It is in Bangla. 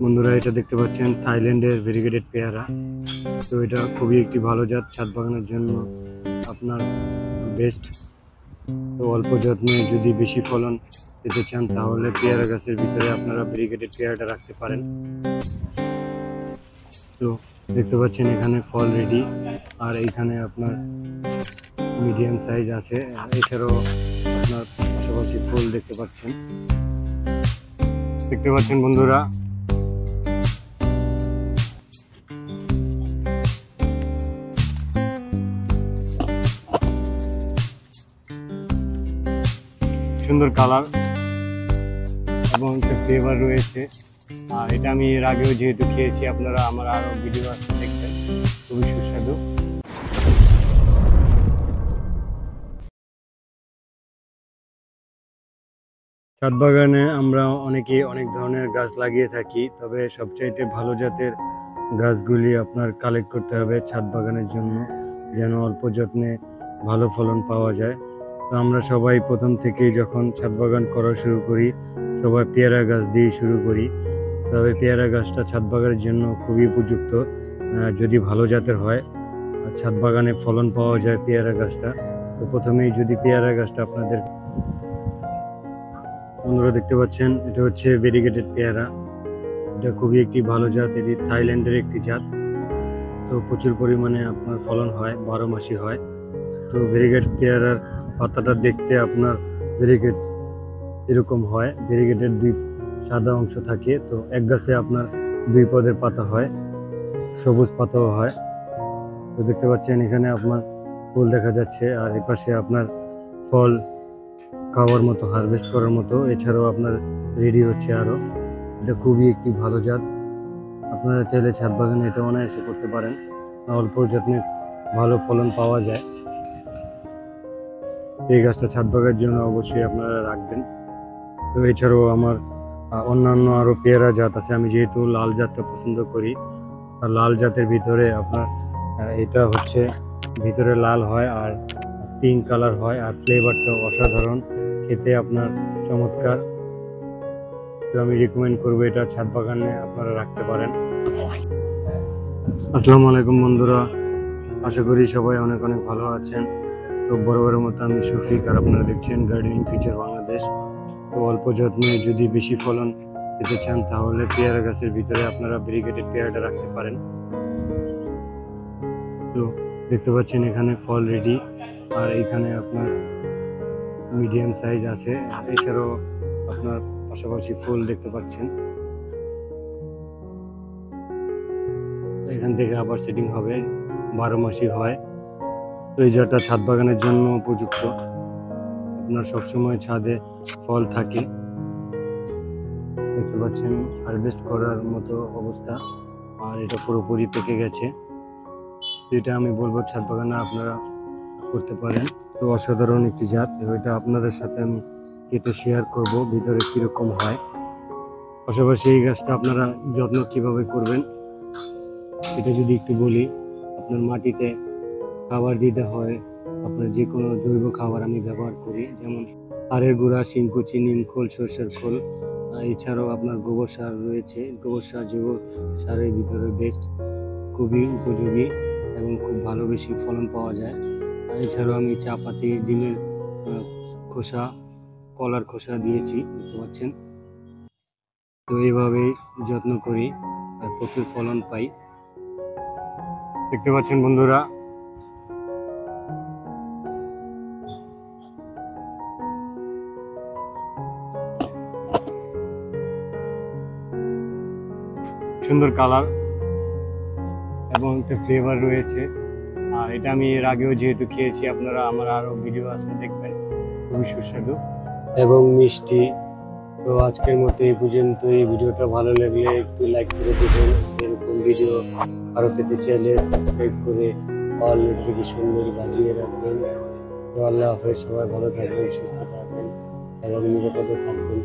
বন্ধুরা এটা দেখতে পাচ্ছেন থাইল্যান্ডের ভেরিগেটেড পেয়ারা। তো এটা খুবই একটি ভালো জাত, ছাদ বাগানের জন্য আপনার বেস্ট। তো অল্প যত্নে যদি বেশি ফলন পেতে চান তাহলে পেয়ারা গাছের ভিতরে আপনারা ভেরিগেটেড পেয়ারাটা রাখতে পারেন। তো দেখতে পাচ্ছেন এখানে ফল রেডি, আর এইখানে আপনার মিডিয়াম সাইজ আছে, এছাড়াও আপনার পাশাপাশি ফুল দেখতে পাচ্ছেন বন্ধুরা। সুন্দর কালার এবং একটা ফ্লেভার রয়েছে, আর এটা আমি এর আগেও যেহেতু খেয়েছি, আপনারা আমার আরো ভিডিও আছে দেখবেন, খুবই সুস্বাদু। ছাদ বাগানে আমরা অনেকেই অনেক ধরনের গাছ লাগিয়ে থাকি, তবে সবচাইতে ভালো জাতের গাছগুলি আপনার কালেক্ট করতে হবে ছাদ বাগানের জন্য, যেন অল্প যত্নে ভালো ফলন পাওয়া যায়। তো আমরা সবাই প্রথম থেকেই যখন ছাদ বাগান করা শুরু করি, সবাই পেয়ারা গাছ দিয়ে শুরু করি। তবে পেয়ারা গাছটা ছাদ বাগানের জন্য খুবই উপযুক্ত যদি ভালো জাতের হয়, আর ছাদ বাগানে ফলন পাওয়া যায় পেয়ারা গাছটা। তো প্রথমেই যদি পেয়ারা গাছটা আপনাদের বন্ধুরা দেখতে পাচ্ছেন, এটা হচ্ছে ভেরিগেটেড পেয়ারা। এটা খুবই একটি ভালো জাত, এটি থাইল্যান্ডের একটি জাত। তো প্রচুর পরিমাণে আপনার ফলন হয়, 12 মাসই হয়। তো ভেরিগেট পেয়ারার পাতাটা দেখতে আপনার ভেরিগেট এরকম হয়, ভেরিগেটের দুই সাদা অংশ থাকে। তো এক গাছে আপনার 2 পদের পাতা হয়, সবুজ পাতাও হয়। তো দেখতে পাচ্ছেন এখানে আপনার ফুল দেখা যাচ্ছে, আর এই পাশে আপনার ফল খাওয়ার মতো, হারভেস্ট করার মতো, এছাড়াও আপনার রেডি হচ্ছে আরো। এটা খুবই একটি ভালো জাত, আপনারা চাইলে ছাদ বাগানে এটা অনায়াসে করতে পারেন, অল্প যত্নে ভালো ফলন পাওয়া যায়। এই গাছটা ছাদ বাগানের জন্য অবশ্যই আপনারা রাখবেন। তো এছাড়াও আমার অন্যান্য আরো পেয়ারা জাত আছে, আমি যেহেতু লাল জাতটা পছন্দ করি, আর লাল জাতের ভিতরে আপনার এটা হচ্ছে ভিতরে লাল হয় আর পিঙ্ক কালার হয়, আর ফ্লেভারটা অসাধারণ, খেতে আপনার চমৎকার। তো আমি রিকমেন্ড করবো এটা ছাদ বাগানে আপনারা রাখতে পারেন। আসসালামু আলাইকুম বন্ধুরা, আশা করি সবাই অনেক অনেক ভালো আছেন। তো বরাবরের মতো আমি শফিক, আর আপনারা দেখছেন গার্ডেনিং ফিচার বাংলাদেশ। তো অল্প যত্নে যদি বেশি ফলন পেতে চান তাহলে পেয়ারা গাছের ভিতরে আপনারা ভেরিগেটেড পেয়ারাটা রাখতে পারেন। তো দেখতে পাচ্ছেন এখানে ফল রেডি, আর এখানে আপনার মিডিয়াম সাইজ আছে, এছাড়াও আপনার পাশাপাশি ফুল দেখতে পাচ্ছেন। এখান থেকে আবার সেটিং হবে, 12 মাসই হয়। তো এই জায়গাটা ছাদ বাগানের জন্য উপযুক্ত, আপনার সবসময় ছাদে ফল থাকে। দেখতে পাচ্ছেন হারভেস্ট করার মতো অবস্থা, আর এটা পুরোপুরি পেকে গেছে। এটা আমি বলবো ছাদ বাগানে আপনারা করতে পারেন। তো অসাধারণ একটি জাত, ওইটা আপনাদের সাথে আমি কেটে শেয়ার করব ভিতরে কিরকম হয়। পাশাপাশি এই গাছটা আপনারা যত্ন কিভাবে করবেন সেটা যদি একটু বলি, আপনার মাটিতে খাবার দিতে হয়, আপনার যে কোনো জৈব খাবার আমি ব্যবহার করি, যেমন হাড়ের গুঁড়া, শিংকুচি, নিম খোল, সরষের খোল, এছাড়াও আপনার গোবর সার রয়েছে। গোবর সার জৈব সারের ভিতরে বেস্ট, খুবই উপযোগী এবং খুব ভালো বেশি ফলন পাওয়া যায়। এছাড়াও আমি চা পাতি, ডিমের খোসা, কলার খোসা দিয়েছি, দেখতে পাচ্ছেন। তো এইভাবেই যত্ন করি আর প্রচুর ফলন পাই, দেখতে পাচ্ছেন বন্ধুরা। সুন্দর কালার এবং একটা ফ্লেভার রয়েছে, আর এটা আমি এর আগেও যেহেতু খেয়েছি, আপনারা আমার আরো ভিডিও আছে দেখবেন, খুবই সুস্বাদু এবং মিষ্টি। তো আজকের মতো এই পর্যন্ত। এই ভিডিওটা ভালো লাগলে একটু লাইক করে দেবেন, এরকম ভিডিও আরো পেতে চাইলে সাবস্ক্রাইব করে অল নোটিফিকেশন বেল বাজিয়ে রাখবেন। তো আল্লাহ হাফেজ, সবাই ভালো থাকবেন, সুস্থ থাকবেন এবং নিরাপদে থাকবেন।